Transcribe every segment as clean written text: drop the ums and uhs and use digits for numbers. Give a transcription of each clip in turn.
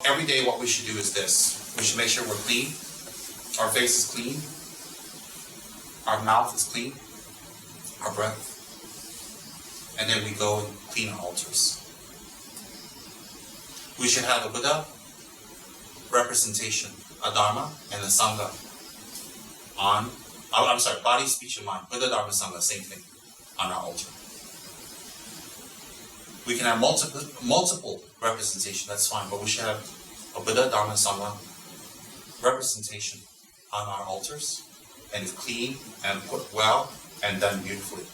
Every day what we should do is this. We should make sure we're clean. Our face is clean. Our mouth is clean. Our breath. And then we go and clean our altars. We should have a Buddha representation, a Dharma, and a Sangha on, body, speech, and mind. Buddha, Dharma, Sangha, same thing, on our altar. We can have multiple representation, that's fine, but we should have a Buddha, Dharma, Sangha representation on our altars, and it's clean and put well and done beautifully.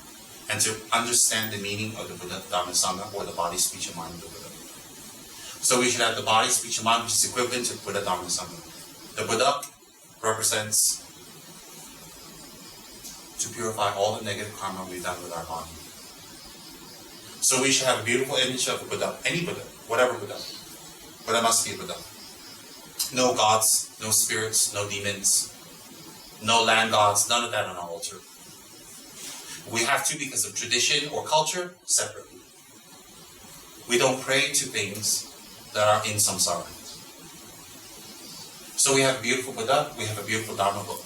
And to understand the meaning of the Buddha, Dharma, Sangha, or the body, speech, and mind of the Buddha. So we should have the body, speech, and mind, which is equivalent to Buddha, Dharma, Sangha. The Buddha represents to purify all the negative karma we've done with our body. So we should have a beautiful image of a Buddha, any Buddha, whatever Buddha. Buddha must be a Buddha. No gods, no spirits, no demons, no land gods, none of that on our altar. We have to, because of tradition or culture, separately. We don't pray to things that are in samsara. So we have a beautiful Buddha, we have a beautiful Dharma book,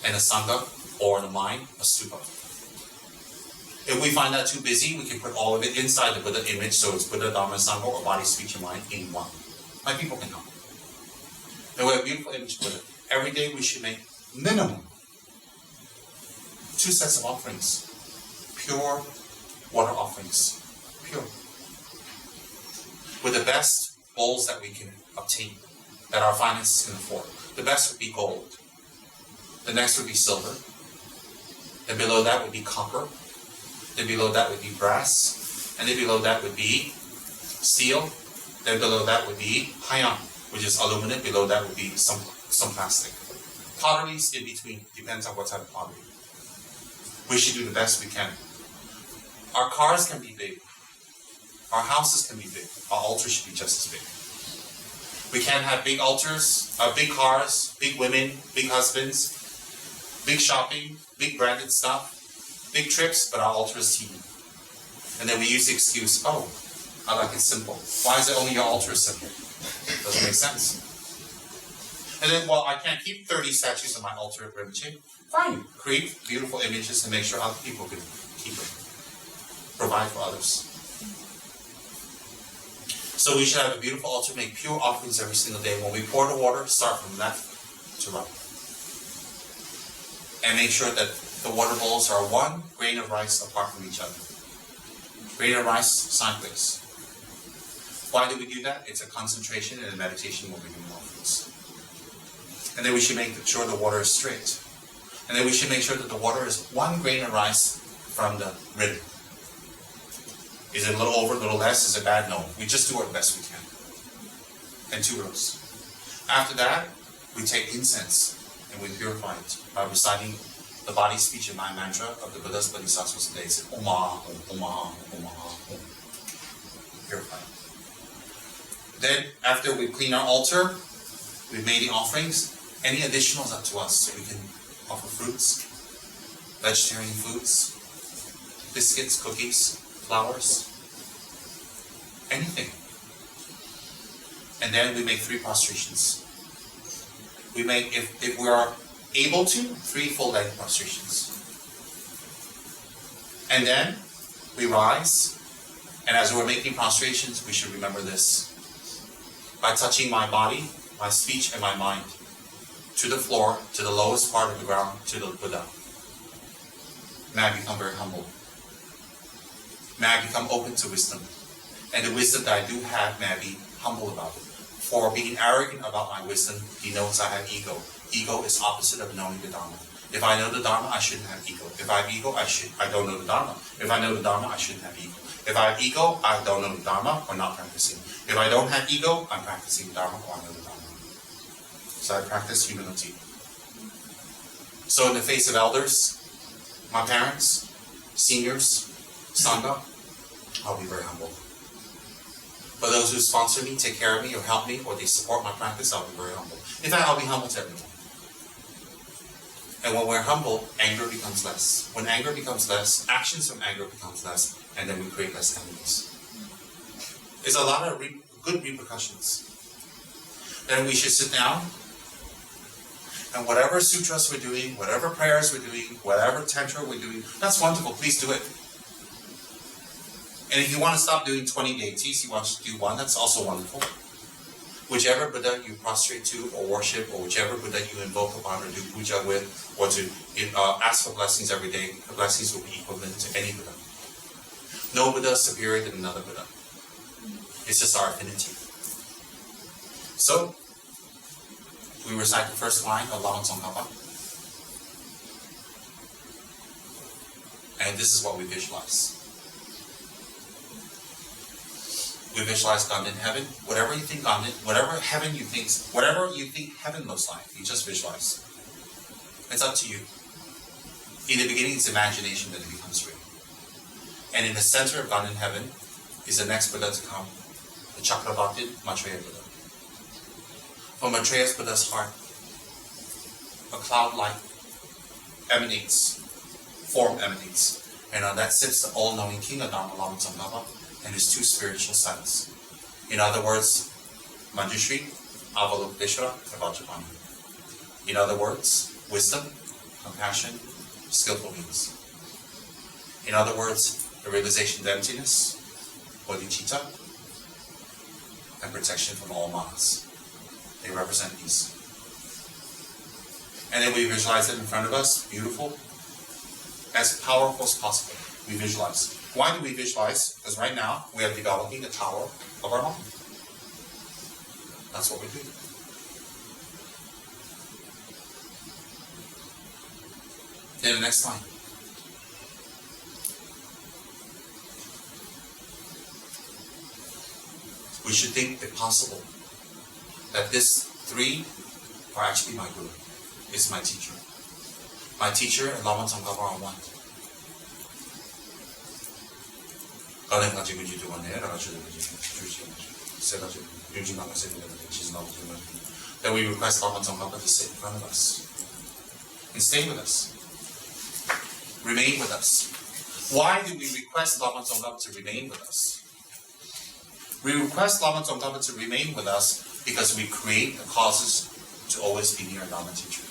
and a Sangha, or in the mind, a stupa. If we find that too busy, we can put all of it inside the Buddha image, so it's Buddha, Dharma, Sangha, or body, speech, and mind in one. My people can come. And we have a beautiful image of Buddha. Every day we should make minimum 2 sets of offerings. Pure water offerings. Pure. With the best bowls that we can obtain, that our finances can afford. The best would be gold. The next would be silver. Then below that would be copper. Then below that would be brass. And then below that would be steel. Then below that would be hayan, which is aluminum. Below that would be some plastic. Potteries in between, depends on what type of pottery. We should do the best we can. Our cars can be big. Our houses can be big. Our altars should be just as big. We can't have big altars, big cars, big women, big husbands, big shopping, big branded stuff, big trips, but our altar is teeny. And then we use the excuse, oh, I like it simple. Why is it only your altar is simple? Doesn't make sense. And then, well, I can't keep 30 statues on my altar at Rinpoche. Fine. Create beautiful images and make sure other people can keep it. Provide for others. So we should have a beautiful altar, make pure offerings every single day. When we pour the water, start from left to right. And make sure that the water bowls are 1 grain of rice apart from each other. Grain of rice sideways. Why do we do that? It's a concentration and a meditation when we do offerings. And then we should make sure the water is straight. And then we should make sure that the water is 1 grain of rice from the rhythm. Is it a little over, a little less? Is it bad? No. We just do our best we can. And 2 rows. After that, we take incense and we purify it by reciting the body, speech, and mind mantra of the Buddha's Bodhisattvas today. It's Om, Om, Om, Om, Om. Purify it. Then, after we clean our altar, we've made the offerings. Any additional is up to us. So we can offer fruits, vegetarian foods, biscuits, cookies, flowers, anything. And then we make 3 prostrations. We make, if we are able to, 3 full-length prostrations. And then we rise, and as we're making prostrations, we should remember this. By touching my body, my speech, and my mind to the floor, to the lowest part of the ground, to the Buddha, may I become very humble. May I become open to wisdom. And the wisdom that I do have, may I be humble about it. For being arrogant about my wisdom denotes I have ego. Ego is opposite of knowing the Dharma. If I know the Dharma, I shouldn't have ego. If I have ego, I don't know the Dharma. If I know the Dharma, I shouldn't have ego. If I have ego, I don't know the Dharma or not practicing. If I don't have ego, I'm practicing the Dharma or I know the Dharma. So I practice humility. So in the face of elders, my parents, seniors, Sangha, I'll be very humble. For those who sponsor me, take care of me, or help me, or they support my practice, I'll be very humble. In fact, I'll be humble to everyone. And when we're humble, anger becomes less. When anger becomes less, actions from anger becomes less, and then we create less enemies. There's a lot of good repercussions. then we should sit down, and whatever sutras we're doing, whatever prayers we're doing, whatever tantra we're doing, that's wonderful, please do it. And if you want to stop doing 20 deities, you want to do one, that's also wonderful. Whichever Buddha you prostrate to or worship, or whichever Buddha you invoke upon or do puja with, or to ask for blessings every day, the blessings will be equivalent to any Buddha. No Buddha is superior than another Buddha. It's just our affinity. So, we recite the first line of Lama Tsongkhapa. And this is what we visualize. We visualize God in heaven. Whatever you think God in, whatever you think heaven looks like, you just visualize. It's up to you. In the beginning, it's imagination that it becomes real. And in the center of God in heaven is the next Buddha to come, the Chakravartin Maitreya Buddha. From Maitreya Buddha's heart, a cloud light form emanates, and on that sits the all-knowing King of Dharma, Lama Tsongkhapa, and his two spiritual sons. In other words, Manjushri, Avalokiteshvara, and Vajrapani. In other words, wisdom, compassion, skillful means. In other words, the realization of emptiness, bodhicitta, and protection from all manas. They represent these. And then we visualize it in front of us, beautiful, as powerful as possible. We visualize. Why do we visualize? Because right now we are developing the tower of our mind. That's what we do. Then the next line. We should think, if possible, that this three are actually my guru. It's my teacher. My teacher and Lama Tsongkhapa are one. That we request Lama Tsongkhapa to sit in front of us and stay with us. Remain with us. Why do we request Lama Tsongkhapa to remain with us? We request Lama Tsongkhapa to remain with us because we create the causes to always be near a Dharma teacher.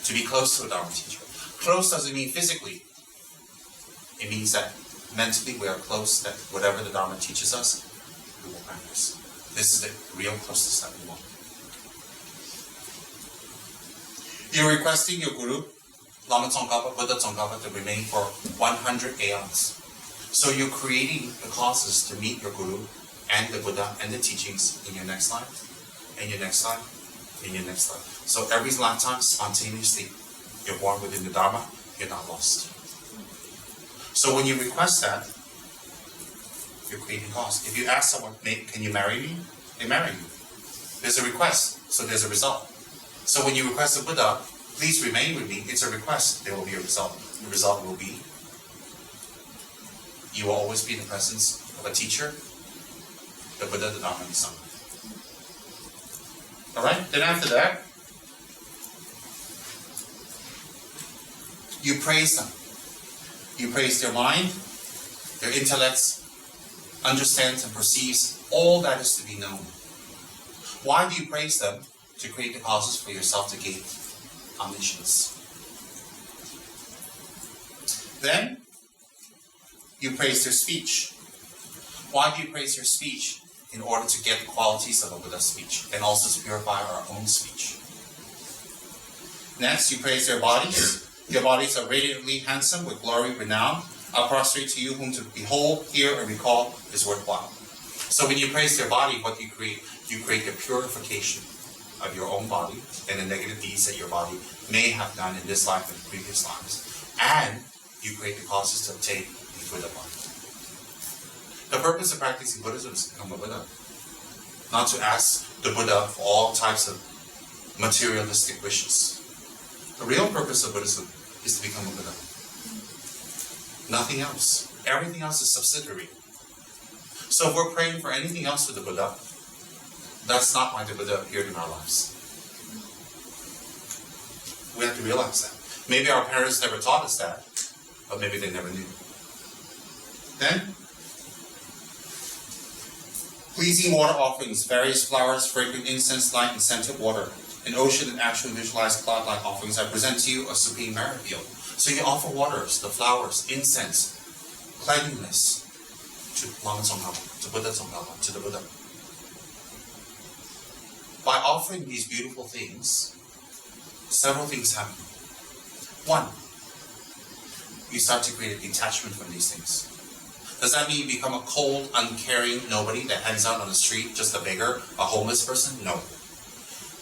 To be close to a Dharma teacher. Close doesn't mean physically. It means that mentally we are close, that whatever the Dharma teaches us, we will practice. This is the real closeness that we want. You're requesting your Guru, Lama Tsongkhapa, Buddha Tsongkhapa, to remain for 100 aeons. So you're creating the causes to meet your Guru and the Buddha and the teachings in your next life, and your next life, and your next life. So every lifetime, spontaneously, you're born within the Dharma, you're not lost. So when you request that, you're creating cause. If you ask someone, can you marry me? They marry you. There's a request, so there's a result. So when you request a Buddha, please remain with me, it's a request, there will be a result. The result will be, you will always be in the presence of a teacher, the Buddha, the Dharma, and the Sangha. Alright, then after that, you praise them. You praise their mind, their intellects, understands and perceives all that is to be known. Why do you praise them? To create the causes for yourself to gain omniscience. Then, you praise their speech. Why do you praise their speech? In order to get the qualities of a Buddha's speech, and also to purify our own speech. Next, you praise their bodies. Your bodies are radiantly handsome with glory, renown. I prostrate to you whom to behold, hear, and recall is worthwhile. So when you praise their body, what do you create? You create the purification of your own body and the negative deeds that your body may have done in this life and previous lives. And you create the causes to obtain the Buddha body. The purpose of practicing Buddhism is to become a Buddha. Not to ask the Buddha for all types of materialistic wishes. The real purpose of Buddhism is to become a Buddha. Nothing else. Everything else is subsidiary. So if we're praying for anything else with the Buddha, that's not why the Buddha appeared in our lives. We have to realize that. Maybe our parents never taught us that, but maybe they never knew. Then, Pleasing water offerings, various flowers, fragrant incense, light, and scented water, an ocean and actual visualized cloud-like offerings. I present to you a supreme merit field. So you offer waters, the flowers, incense, cleanliness to Lama Tsongkhapa, to Buddha Tsongkhapa, to the Buddha. By offering these beautiful things, several things happen. One, you start to create a detachment from these things. Does that mean you become a cold, uncaring nobody that hangs out on the street, just a beggar, a homeless person? No.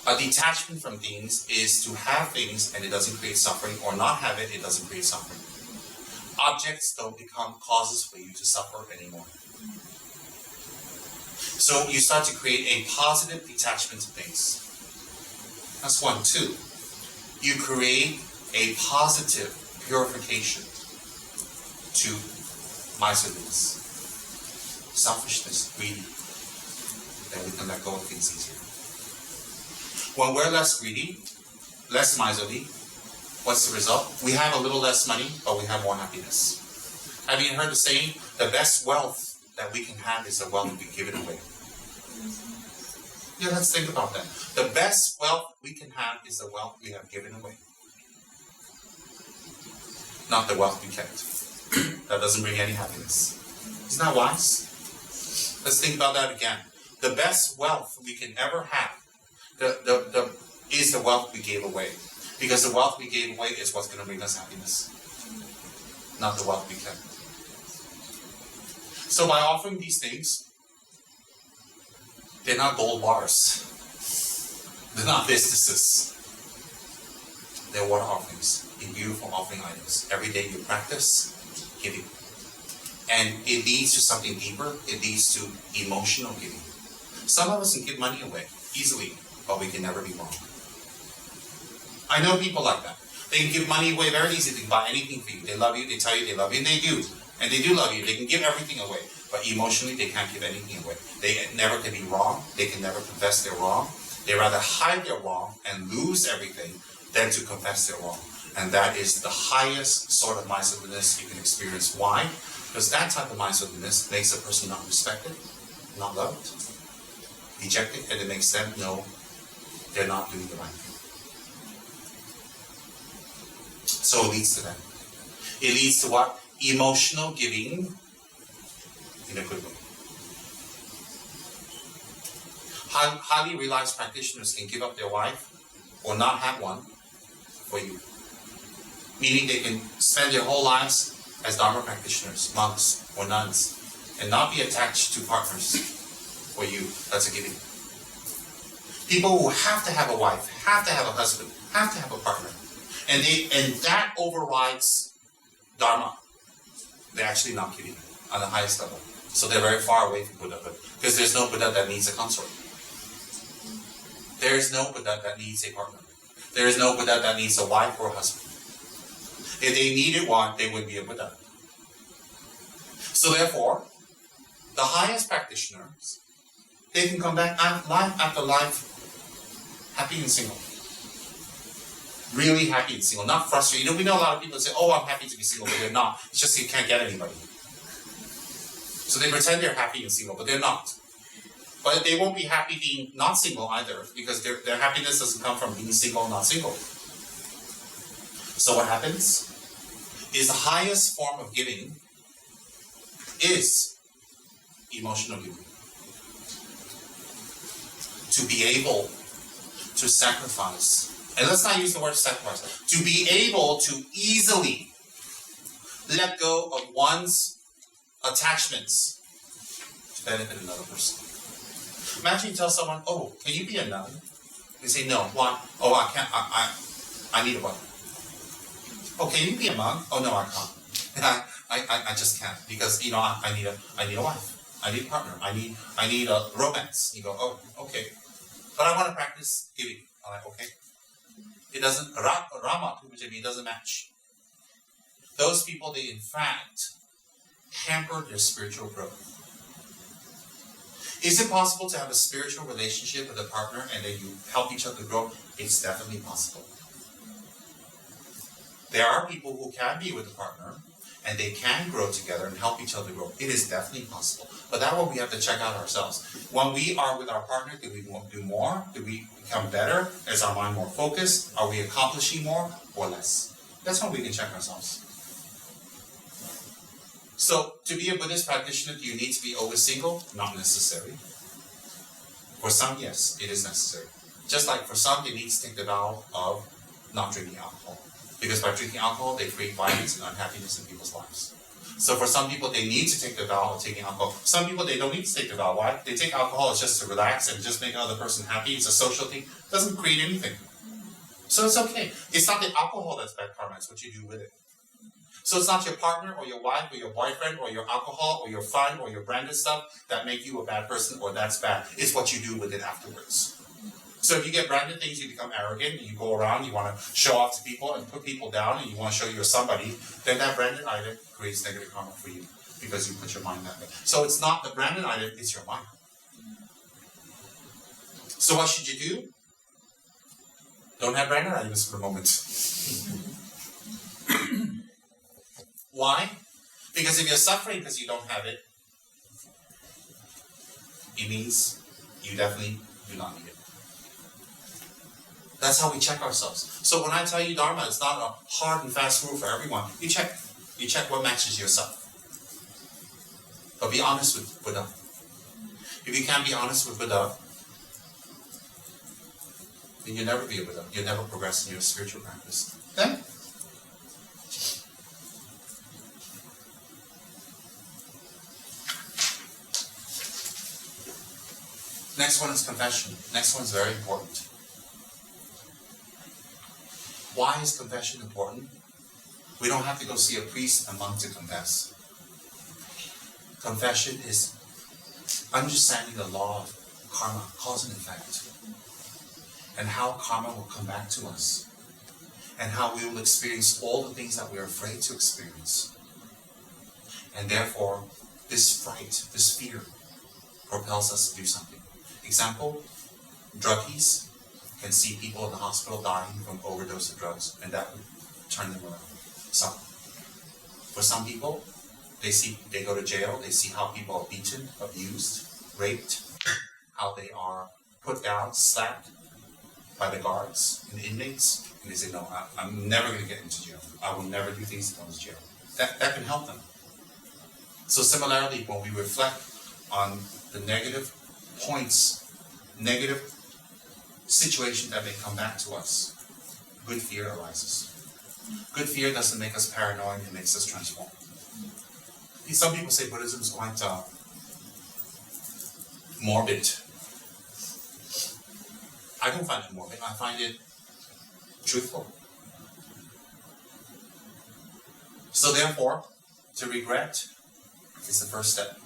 A detachment from things is to have things and it doesn't create suffering, or not have it, it doesn't create suffering. Objects don't become causes for you to suffer anymore. So you start to create a positive detachment to things. That's one. Two, you create a positive purification to miserliness, selfishness, greedy. Then we can let go of things easier. When we're less greedy, less miserly, what's the result? We have a little less money, but we have more happiness. Have you heard the saying, the best wealth that we can have is the wealth we give it away? Yeah, let's think about that. The best wealth we can have is the wealth we have given away. Not the wealth we kept. That doesn't bring any happiness. Isn't that wise? Let's think about that again. The best wealth we can ever have is the wealth we gave away. Because the wealth we gave away is what's going to bring us happiness. Not the wealth we kept. So by offering these things, they're not gold bars. They're not businesses. They're water offerings in beautiful offering items. Every day you practice giving. And it leads to something deeper. It leads to emotional giving. Some of us can give money away easily, but we can never be wrong. I know people like that. They can give money away very easily. They can buy anything for you. They love you, they tell you they love you, and they do. And they do love you. They can give everything away. But emotionally, they can't give anything away. They never can be wrong. They can never confess they're wrong. They rather hide their wrong and lose everything than to confess their wrong. And that is the highest sort of miserliness you can experience. Why? Because that type of miserliness makes a person not respected, not loved, dejected, and it makes them know they're not doing the right thing. So it leads to that. It leads to what? Emotional giving in a good way. Highly realized practitioners can give up their wife or not have one for you. Meaning they can spend their whole lives as Dharma practitioners, monks or nuns, and not be attached to partners for you. That's a giving. People who have to have a wife, have to have a husband, have to have a partner, and that overrides Dharma. They're actually not giving on the highest level. So they're very far away from Buddhahood. Because there's no Buddha that needs a consort. There is no Buddha that needs a partner. There is no Buddha that needs a wife or a husband. If they needed one, they would be a Buddha. So therefore, the highest practitioners, they can come back life after life, happy and single. Really happy and single, not frustrated. We know a lot of people say, oh, I'm happy to be single, but they're not. It's just you can't get anybody. So they pretend they're happy and single, but they're not. But they won't be happy being not single either, because their happiness doesn't come from being single or not single. So what happens is the highest form of giving is emotional giving. To be able to sacrifice, and let's not use the word sacrifice, to be able to easily let go of one's attachments to benefit another person. Imagine you tell someone, oh, can you be a nun? They say, no. Why? Oh, I can't. I need a wife. Oh, can you be a monk? Oh, no, I can't. I just can't, because I need a wife. I need a partner. I need a romance. You go, oh, okay. But I want to practice giving. I'm like, okay. It doesn't, Rama, it doesn't match. Those people, they in fact hamper their spiritual growth. Is it possible to have a spiritual relationship with a partner and then you help each other grow? It's definitely possible. There are people who can be with a partner and they can grow together and help each other grow. It is definitely possible. But that's what we have to check out ourselves. When we are with our partner, do we do more? Do we become better? Is our mind more focused? Are we accomplishing more or less? That's when we can check ourselves. So, to be a Buddhist practitioner, do you need to be always single? Not necessary. For some, yes, it is necessary. Just like for some, they need to take the vow of not drinking alcohol. Because by drinking alcohol, they create violence and unhappiness in people's lives. So for some people, they need to take the vow of taking alcohol. Some people, they don't need to take the vow. Why? They take alcohol just to relax and just make another person happy. It's a social thing. It doesn't create anything. So it's okay. It's not the alcohol that's bad karma. It's what you do with it. So it's not your partner or your wife or your boyfriend or your alcohol or your fun or your branded stuff that make you a bad person or that's bad. It's what you do with it afterwards. So if you get branded things, you become arrogant, and you go around, you want to show off to people and put people down, and you want to show you're somebody, then that branded item creates negative karma for you because you put your mind that way. So it's not the branded item, it's your mind. So what should you do? Don't have branded items for a moment. Why? Because if you're suffering because you don't have it, it means you definitely do not need it. That's how we check ourselves. So when I tell you Dharma, it's not a hard and fast rule for everyone. You check. You check what matches yourself. But be honest with Buddha. If you can't be honest with Buddha, then you'll never be a Buddha. You'll never progress in your spiritual practice. Then, next one is confession. Next one's very important. Why is confession important? We don't have to go see a priest and monk to confess. Confession is understanding the law of karma, cause and effect, and how karma will come back to us, and how we will experience all the things that we're afraid to experience. And therefore, this fright, this fear, propels us to do something. Example, druggies can see people in the hospital dying from overdose of drugs, and that would turn them around. Some. For some people, they go to jail, they see how people are beaten, abused, raped, how they are put down, slapped by the guards and the inmates, and they say, no, I'm never going to get into jail. I will never do things that go to jail. That can help them. So similarly, when we reflect on the negative points, negative situation that may come back to us, good fear arises. Good fear doesn't make us paranoid, it makes us transform. Some people say Buddhism is quite morbid. I don't find it morbid, I find it truthful. So therefore, to regret is the first step.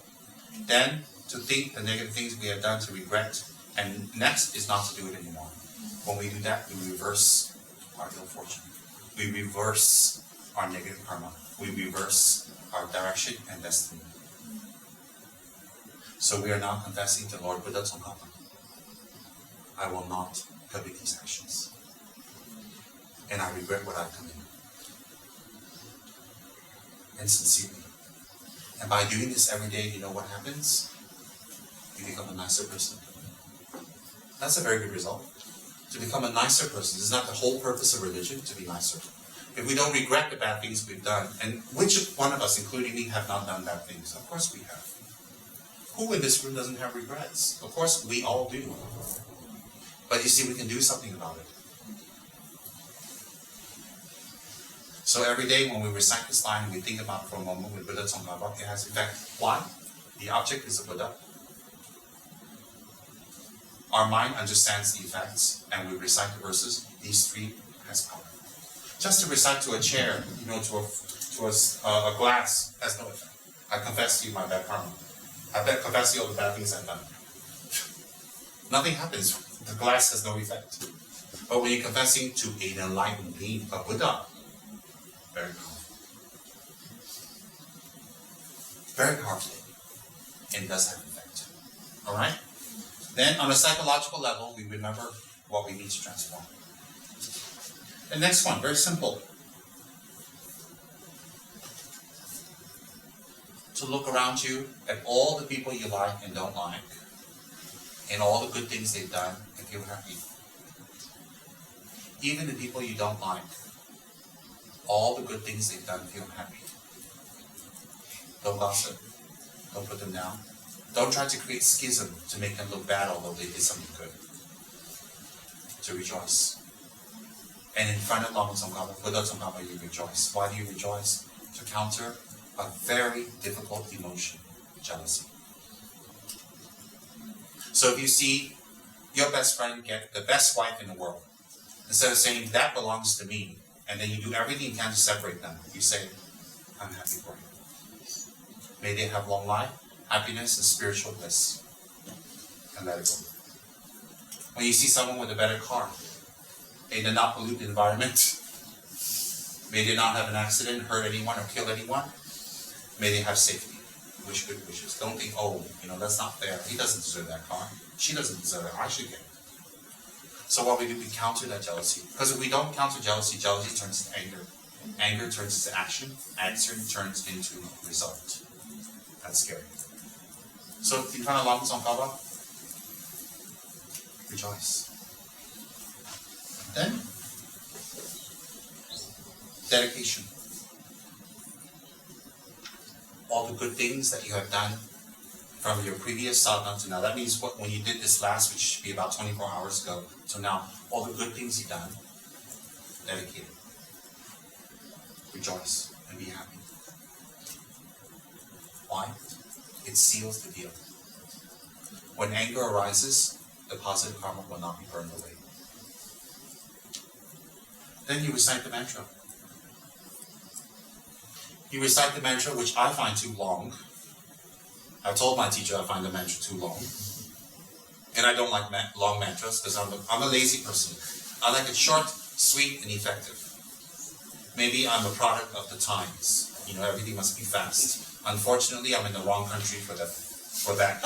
Then to think the negative things we have done to regret, and next is not to do it anymore. When we do that, we reverse our ill fortune. We reverse our negative karma. We reverse our direction and destiny. So we are now confessing to Lord Buddha Tsongkhapa, I will not commit these actions. And I regret what I've committed. And sincerely. And by doing this every day, you know what happens? You become a nicer person. That's a very good result. To become a nicer person. This is not the whole purpose of religion, to be nicer. If we don't regret the bad things we've done, and which one of us, including me, have not done bad things? Of course we have. Who in this room doesn't have regrets? Of course we all do. But you see, we can do something about it. So every day when we recite this line, we think about it for a moment with Buddha Tsongkhapa, it has effect. Why? The object is a Buddha. Our mind understands the effects, and we recite the verses. These three has power. Just to recite to a chair, to a glass, has no effect. I confess to you my bad karma. I confess to you all the bad things I've done. Nothing happens. The glass has no effect. But when you're confessing to an enlightened being, a Buddha, very powerful. Very powerful. And it does have effect. Alright? Then on a psychological level, we remember what we need to transform. The next one, very simple. to look around you at all the people you like and don't like, and all the good things they've done, and feel happy. Even the people you don't like, all the good things they've done, feel happy. Don't gossip. Don't put them down. Don't try to create schism to make them look bad although they did something good. To rejoice. And in front of Lama Tsongkhapa, Buddha Tsongkhapa, you rejoice. Why do you rejoice? To counter a very difficult emotion, jealousy. So if you see your best friend get the best wife in the world, instead of saying, that belongs to me, and then you do everything you can to separate them, you say, I'm happy for you. May they have long life, happiness, and spiritual bliss. And let it go. When you see someone with a better car, may they not pollute the environment. May they not have an accident, hurt anyone, or kill anyone. May they have safety. Wish good wishes. Don't think, oh, that's not fair. He doesn't deserve that car. She doesn't deserve it. I should get it. So what we do, we counter that jealousy. Because if we don't counter jealousy, jealousy turns into anger. Anger turns into action. Action turns into result. That's scary. So in front of Lama Tsongkhapa, rejoice. Then, dedication. All the good things that you have done from your previous sadhana to now. That means when you did this last, which should be about 24 hours ago, to now, all the good things you've done, dedicate it. Rejoice and be happy. Why? It seals the deal. When anger arises, the positive karma will not be burned away. Then you recite the mantra. You recite the mantra, which I find too long. I told my teacher I find the mantra too long. And I don't like long mantras because I'm a lazy person. I like it short, sweet, and effective. Maybe I'm a product of the times. Everything must be fast. Unfortunately, I'm in the wrong country for that.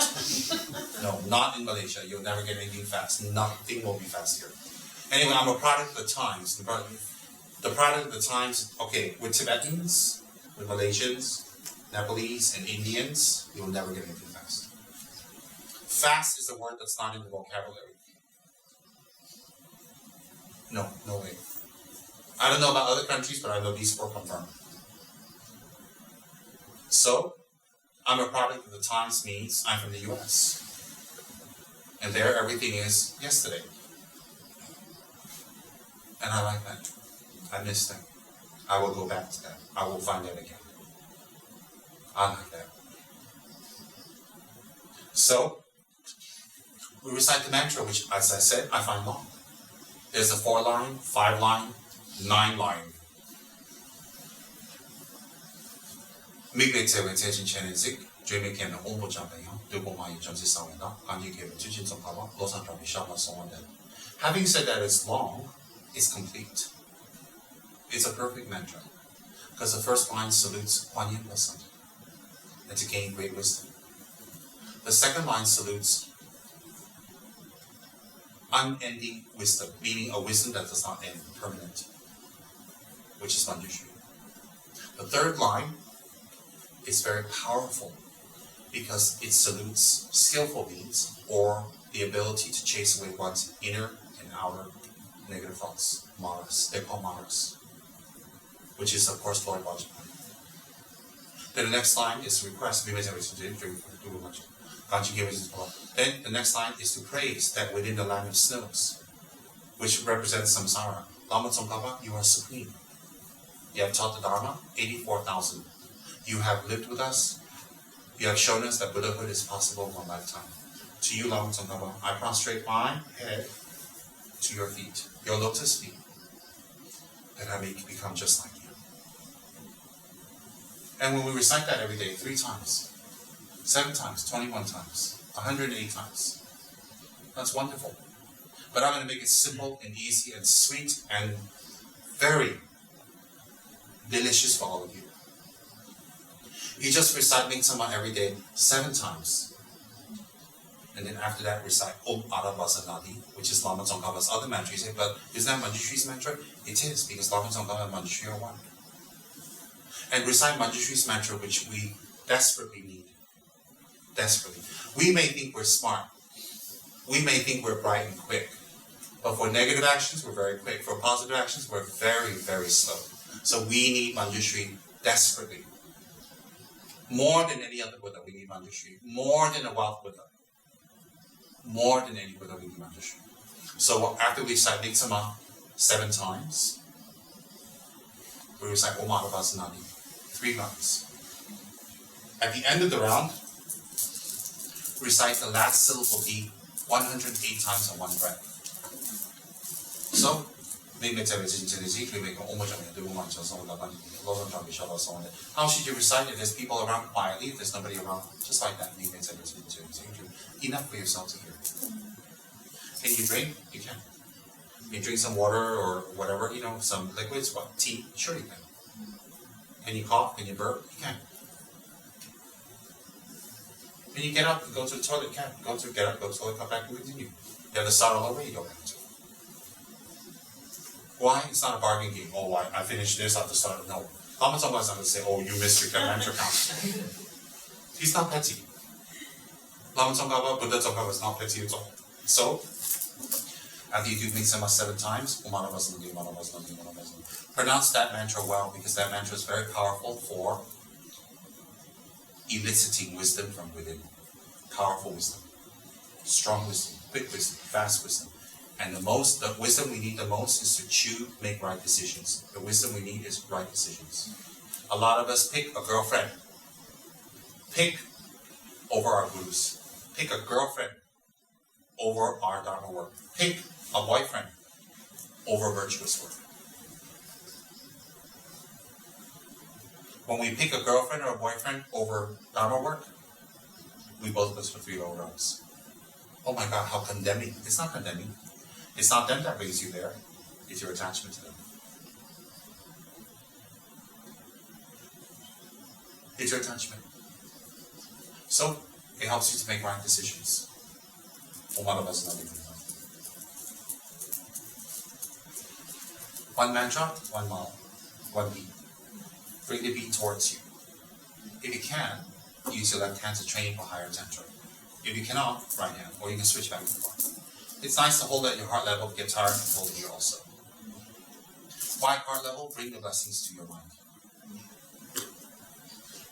No, not in Malaysia. You'll never get anything fast. Nothing will be fast here. Anyway, I'm a product of the times. The product of the times, okay, with Tibetans, with Malaysians, Nepalese, and Indians, you'll never get anything fast. Fast is a word that's not in the vocabulary. No way. I don't know about other countries, but I know these four confirm. So, I'm a product of the times means I'm from the US. And there everything is yesterday. And I like that. I miss that. I will go back to that. I will find that again. I like that. So, we recite the mantra, which, as I said, I find long. There's a 4-line, 5-line, 9-line. Having said that it's long, it's complete. It's a perfect mantra. Because the first line salutes Kuan Yin wisdom and to gain great wisdom. The second line salutes unending wisdom, meaning a wisdom that does not end, permanent, which is Manjushri. The third line is very powerful because it salutes skillful means or the ability to chase away one's inner and outer negative thoughts, maras. They're called maras, which is of course Lord Vajrayana. Then the next line is request. Then the next line is to praise that within the land of snows, which represents samsara. Lama Tsongkhapa, you are supreme. You have taught the Dharma, 84,000. You have lived with us. You have shown us that Buddhahood is possible in one lifetime. To you, Lama Tsongkhapa, I prostrate my head to your feet, your lotus feet, that I may become just like you. And when we recite that every day, 3 times, 7 times, 21 times, 108 times, that's wonderful. But I'm going to make it simple and easy and sweet and very delicious for all of you. You just recite Mingsamma every day 7 times. And then after that, recite Om Arabhasanadi, which is Lama Tsongkhapa's other mantra. You say, but is that Manjushri's mantra? It is, because Lama Tsongkhapa and Manjushri are one. And recite Manjushri's mantra, which we desperately need. Desperately. We may think we're smart. We may think we're bright and quick. But for negative actions, we're very quick. For positive actions, we're very, very slow. So we need Manjushri desperately. More than any other Buddha, we need Manjushri. More than a wealth Buddha. More than any Buddha, we need Manjushri. So after we recite Nixama 7 times, we recite Om Adavasanadi 3 rounds. At the end of the round, recite the last syllable D 108 times on one breath. So, how should you recite it? There's people around quietly, if there's nobody around, just like that. Enough for yourself to hear. Can you drink? You can. Can you drink some water or whatever, some liquids, what? Tea? Sure you can. Can you cough? Can you burp? You can. Can you get up and go to the toilet? You can. Get up, go to the toilet, come back and continue. You have to start all over, you don't have to. Why? It's not a bargain game. Oh, I finished this, I have to start. No. Lama Tsongkhapa is not going to say, oh, you missed your mantra count. He's not petty. Lama Tsongkhapa, Buddha Tsongkhapa is not petty at all. So, after you do Nixama 7 times, pronounce that mantra well, because that mantra is very powerful for eliciting wisdom from within. Powerful wisdom. Strong wisdom. Quick wisdom. Fast wisdom. And the wisdom we need the most is to make right decisions. The wisdom we need is right decisions. A lot of us pick a girlfriend. Pick over our gurus. Pick a girlfriend over our Dharma work. Pick a boyfriend over virtuous work. When we pick a girlfriend or a boyfriend over Dharma work, we both list for 3 lower rungs. Oh my God, how condemning. It's not condemning. It's not them that brings you there. It's your attachment to them. It's your attachment. So, it helps you to make right decisions. One mantra, one mala, one beat. Bring the beat towards you. If you can, use your left hand to train for higher tantra. If you cannot, right hand, or you can switch back and forth. It's nice to hold at your heart level, get tired, and hold here also. Quiet heart level, bring the blessings to your mind.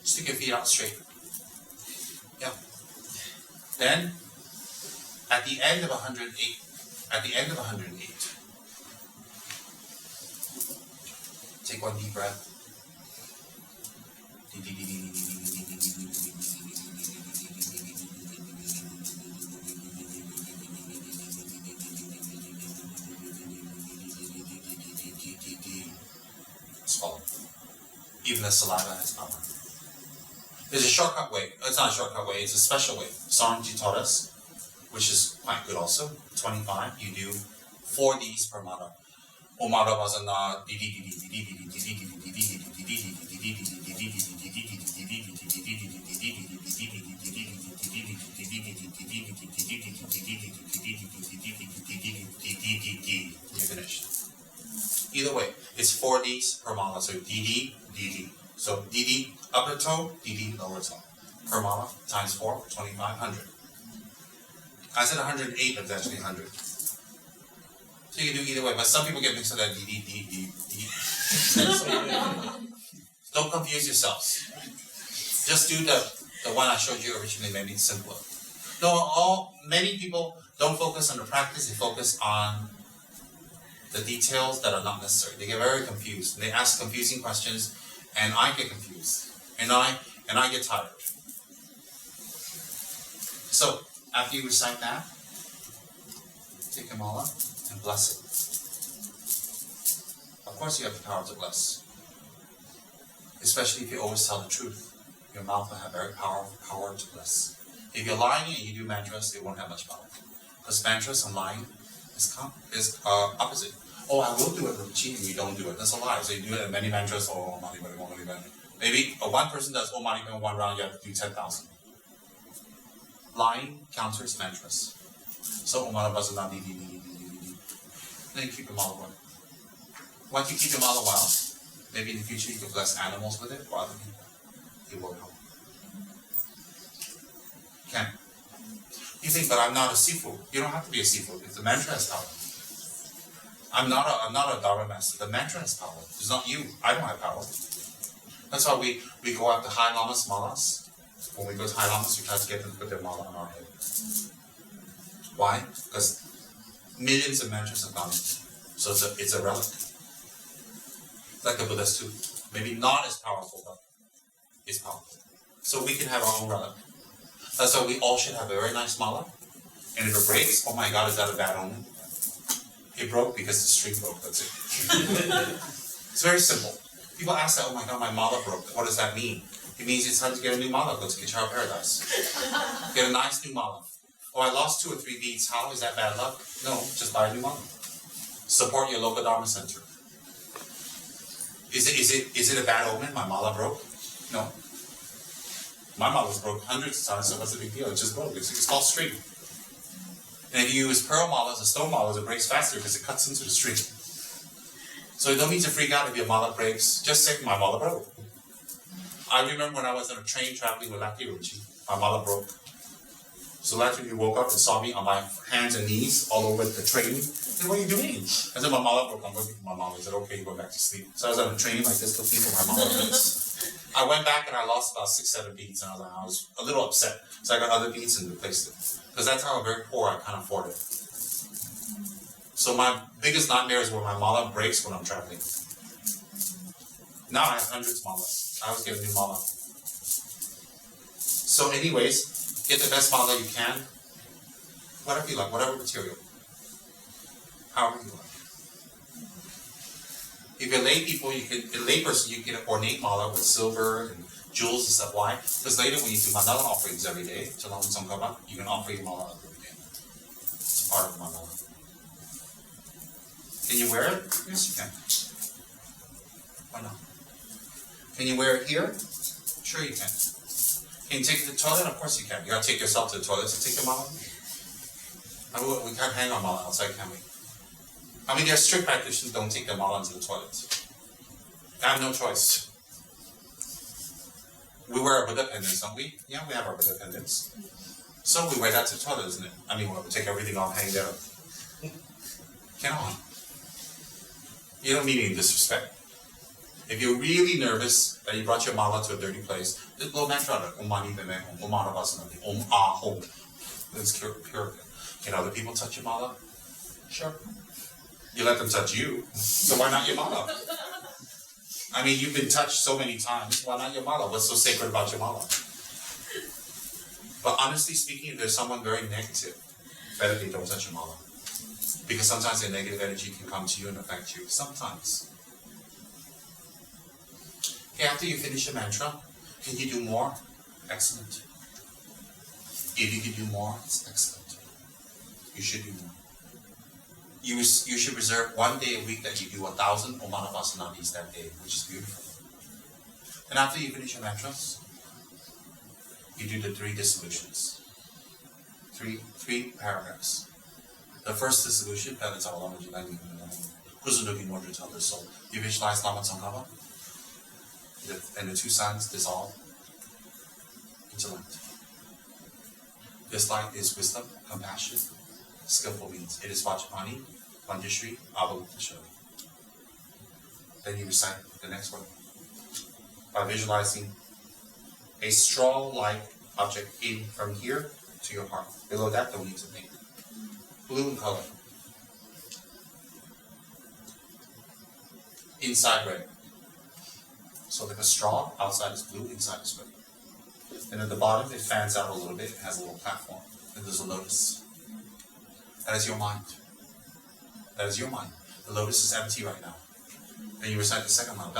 Stick your feet out straight. Yeah. Then, at the end of 108, take one deep breath. Swallow. Even the saliva has power. There's a shortcut way. It's not a shortcut way, it's a special way. Sarnji taught us, which is quite good also. 25, you do 4 Ds per mala. Omara Vazana, you're finished. Either way, it's 4 Ds per mala. So DD, DD. So DD upper toe, DD lower toe. Per mala times 4, 2,500. I said 108, but it's actually 100. So you can do either way, but some people get mixed up at DD, DD, DD. Don't confuse yourselves. Just do the one I showed you originally, maybe simpler. Many people don't focus on the practice, they focus on the details that are not necessary. They get very confused. They ask confusing questions, and I get confused. And I get tired. So, after you recite that, take a mala and bless it. Of course you have the power to bless. Especially if you always tell the truth. Your mouth will have very power to bless. If you're lying and you do mantras, it won't have much power. Because mantras and lying is opposite. Oh, I will do it, Ruchi, and you don't do it. That's a lie. So you do it in many mantras, oh, Mani Padme, Mani Padme. Maybe one person does Om Mani Padme 1 round, you have to do 10,000. Lying counters mantras. So Om Mani Padme, then you keep your mala going. Once you keep your mala a while, maybe in the future you can bless animals with it or other people. It will help. Can. You think, but I'm not a Sifu. You don't have to be a Sifu. If the mantra has power. I'm not a Dharma master. The mantra has power. It's not you. I don't have power. That's why we go after high lamas, malas. When we go to high lamas, we try to get them to put their mala on our head. Why? Because millions of mantras have gone in. So it's a relic. Like the Buddha's too. Maybe not as powerful, but it's powerful. So we can have our own relic. That's why we all should have a very nice mala. And if it breaks, oh my God, is that a bad omen? It broke because the string broke, that's it. It's very simple. People ask that, oh my God, my mala broke. What does that mean? It means it's time to get a new mala, go to Guitar Paradise. Get a nice new mala. Oh, I lost 2 or 3 beats. How? Is that bad luck? No, just buy a new mala. Support your local Dharma center. Is it a bad omen? My mala broke? No. My mala's broke hundreds of times, so what's the big deal? It just broke. It's called string. And if you use pearl malas or stone malas, it breaks faster because it cuts into the string. So you don't need to freak out if your mala breaks. Just say, my mala broke. I remember when I was on a train traveling with Lhagyama, my mala broke. So last week we woke up and saw me on my hands and knees all over the train. I said, what are you doing? I said, my mala broke. I'm looking for my mala. He said, okay, you go back to sleep. So I was on a train like this looking for my mala beats. I went back and I lost about 6-7 beats, and I was a little upset. So I got other beats and replaced it. Because that's how I'm very poor, I can't afford it. So my biggest nightmare is when my mala breaks when I'm traveling. Now I have hundreds of malas. I always get a new mala. So anyways, get the best mala you can. Whatever you like, whatever material. However you like. If you're lay people, a lay person, you get an ornate mala with silver and jewels and stuff. Why? Because later when you do mandala offerings every day, to Lama Tsongkhapa, you can offer your mala every day. It's part of mandala. Can you wear it? Yes, you can. Why not? Can you wear it here? Sure you can. Can you take it to the toilet? Of course you can. You gotta take yourself to the toilet to take your mala. We can't hang our mala outside, can we? I mean, there are strict practitioners who don't take their mala into the toilet. I have no choice. We wear our Buddha pendants, don't we? Yeah, we have our Buddha pendants. So we wear that to the toilet, isn't it? I mean, we'll take everything off, hang there. Cannot. You don't mean any disrespect. If you're really nervous that you brought your mala to a dirty place, just blow mantra, Om Mani Padme Hum, Om Manavasana, Om Ah Hum. It's pure. Can other people touch your mala? Sure. You let them touch you, so why not your mala? I mean, you've been touched so many times, why not your mala? What's so sacred about your mala? But honestly speaking, if there's someone very negative, better they don't touch your mala. Because sometimes the negative energy can come to you and affect you. Sometimes. Okay, after you finish your mantra, can you do more? Excellent. If you can do more, it's excellent. You should do more. You should reserve 1 day a week that you do 1,000 Om Manavasanamis that day, which is beautiful. And after you finish your mantras, you do the 3 dissolutions. Three paragraphs. The first dissolution, you visualize Lama Tsongkhapa, and the 2 suns dissolve into light. This light is wisdom, compassion, skillful means. It is Vajrapani, Manjushri, Avalokiteshvara. Then you recite the next word by visualizing a straw-like object in from here to your heart. Below that, don't need to think. Blue in color. Inside red. So like a straw, outside is blue, inside is red. And at the bottom, it fans out a little bit, it has a little platform. And there's a lotus. That is your mind. That is your mind. The lotus is empty right now. Then you recite the second line.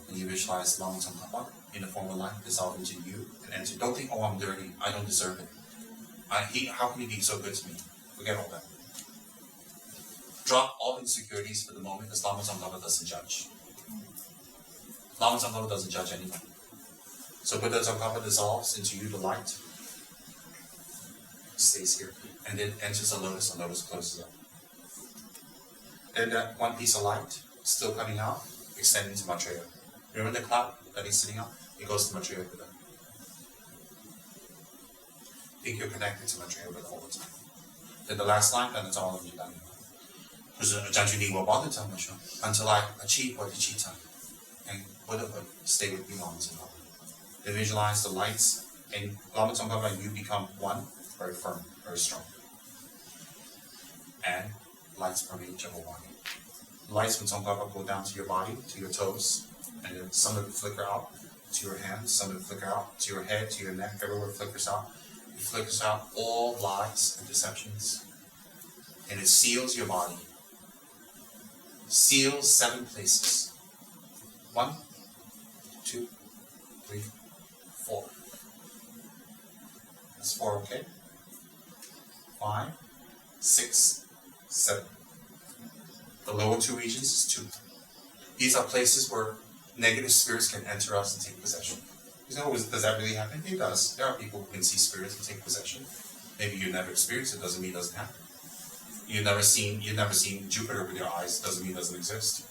And you visualize Lama Tsongkhapa in the form of light dissolve into you and enter. Don't think, oh, I'm dirty. I don't deserve it. How can he be so good to me? Forget all that. Drop all insecurities for the moment, because Lama Tsongkhapa doesn't judge. Lama Tsongkhapa doesn't judge anyone. So Buddha Tsongkhapa dissolves into you, the light stays here, and then enters the lotus closes up. And that one piece of light still coming out, extending to Maitreya. Remember the cloud? that he's sitting on, it goes to Maitreya Buddha. Think you're connected to Maitreya Buddha all the time. Then the last line, then it's all of you done. Until I achieve bodhicitta and Buddhahood, stay with me, Lama Tsongkhapa. Then visualize the lights, and Lama Tsongkhapa and you become one, very firm, very strong. And lights permeate your whole body. Lights from Tsongkhapa go down to your body, to your toes, and then some of it flicker out to your hands, some of it flicker out to your head, to your neck, everywhere it flickers out. It flickers out all lies and deceptions. And it seals your body. Seals 7 places. 1, 2, 3, 4. That's 4, okay? 5, 6, 7. The lower 2 regions is 2. These are places where negative spirits can enter us and take possession. You know, does that really happen? It does. There are people who can see spirits and take possession. Maybe you've never experienced it, doesn't mean it doesn't happen. You've never seen Jupiter with your eyes, doesn't mean it doesn't exist.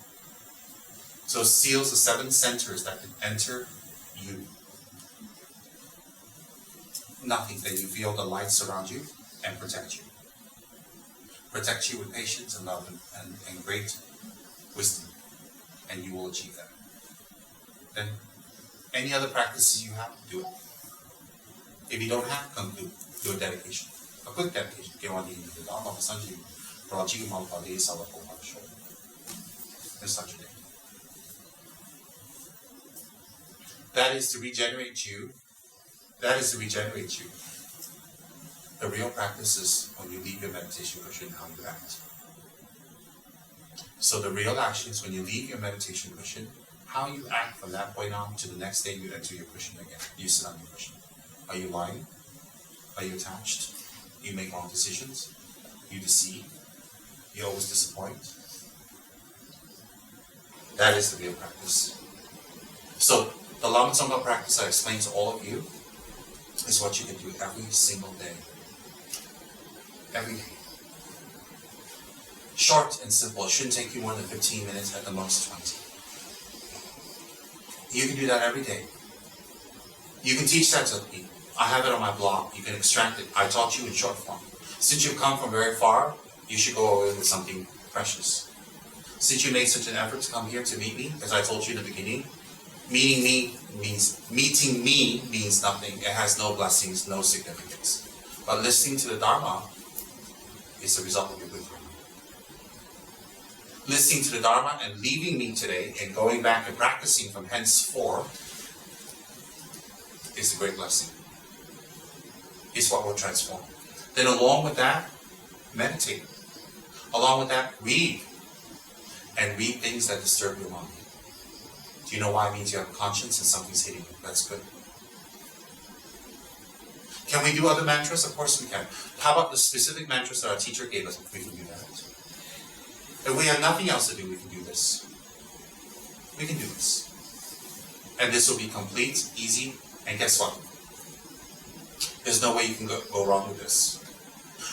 So it seals the 7 centers that can enter you. Nothing, that you feel the light surround you and protect you. Protect you with patience and love and great wisdom. And you will achieve that. Then any other practices you have, do it. If you don't have, come do a dedication. A quick dedication. And start your day. That is to regenerate you. That is to regenerate you. The real practice is when you leave your meditation cushion, how you act. So the real action is when you leave your meditation cushion, how you act from that point on to the next day you enter your cushion again. You sit on your cushion. Are you lying? Are you attached? You make wrong decisions? You deceive? You always disappoint? That is the real practice. So the Lama Tsongkhapa practice I explained to all of you is what you can do every single day. Every day. Short and simple. It shouldn't take you more than 15 minutes, at the most 20. You can do that every day. You can teach that to people. I have it on my blog. You can extract it. I taught you in short form. Since you've come from very far, you should go away with something precious. Since you made such an effort to come here to meet me, as I told you in the beginning, meeting me means nothing. It has no blessings, no significance. But listening to the Dharma is the result of your good karma. Listening to the Dharma and leaving me today and going back and practicing from henceforth is a great blessing. It's what will transform. Then along with that, meditate. Along with that, read. And read things that disturb your mind. Do you know why? It means you have a conscience and something's hitting you. That's good. Can we do other mantras? Of course we can. How about the specific mantras that our teacher gave us? We can do that. If we have nothing else to do, we can do this. We can do this. And this will be complete, easy, and guess what? There's no way you can go wrong with this.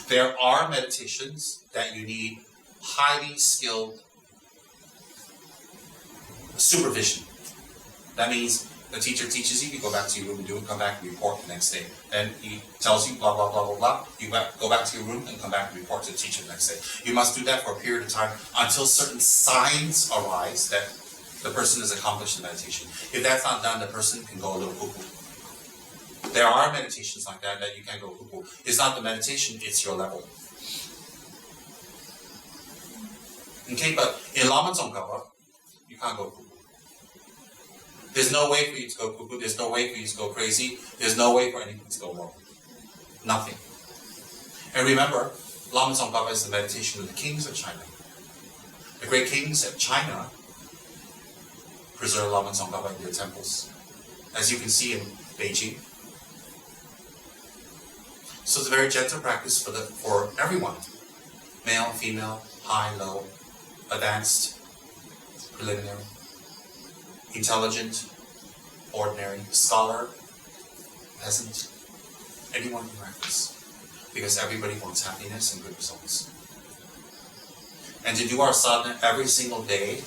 There are meditations that you need highly skilled supervision. That means the teacher teaches you, you go back to your room and do it, come back and report the next day. Then he tells you blah, blah, blah, blah, blah. You go back to your room and come back and report to the teacher the next day. You must do that for a period of time until certain signs arise that the person has accomplished the meditation. If that's not done, the person can go a little cuckoo. There are meditations like that you can go cuckoo. It's not the meditation, it's your level. Okay, but in Lama Tsongkhapa, you can't go cuckoo. There's no way for you to go cuckoo. There's no way for you to go crazy. There's no way for anything to go wrong. Nothing. And remember, Lama Tsongkhapa is the meditation of the kings of China. The great kings of China preserve Lama Tsongkhapa in their temples, as you can see in Beijing. So it's a very gentle practice for everyone. Male, female, high, low, advanced, preliminary, intelligent, ordinary, scholar, peasant, anyone can practice. Because everybody wants happiness and good results. And to do our sadhana every single day,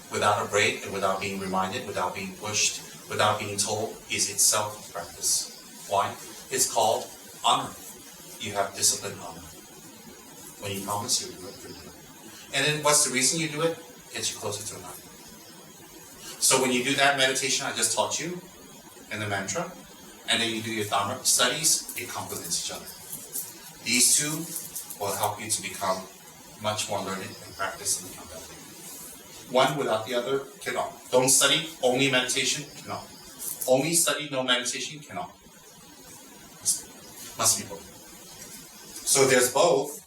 without a break and without being reminded, without being pushed, without being told is itself practice. Why? It's called honor. You have disciplined honor. When you promise, you do it, you do it. And then what's the reason you do it? Gets you closer to enlightenment. So when you do that meditation I just taught you, and the mantra, and then you do your Dharma studies, it complements each other. These two will help you to become much more learned and practice and become better. One without the other cannot. Don't study only meditation, cannot. Only study no meditation, cannot. Must be both. So if there's both,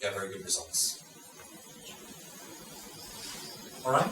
you have very good results. Alright?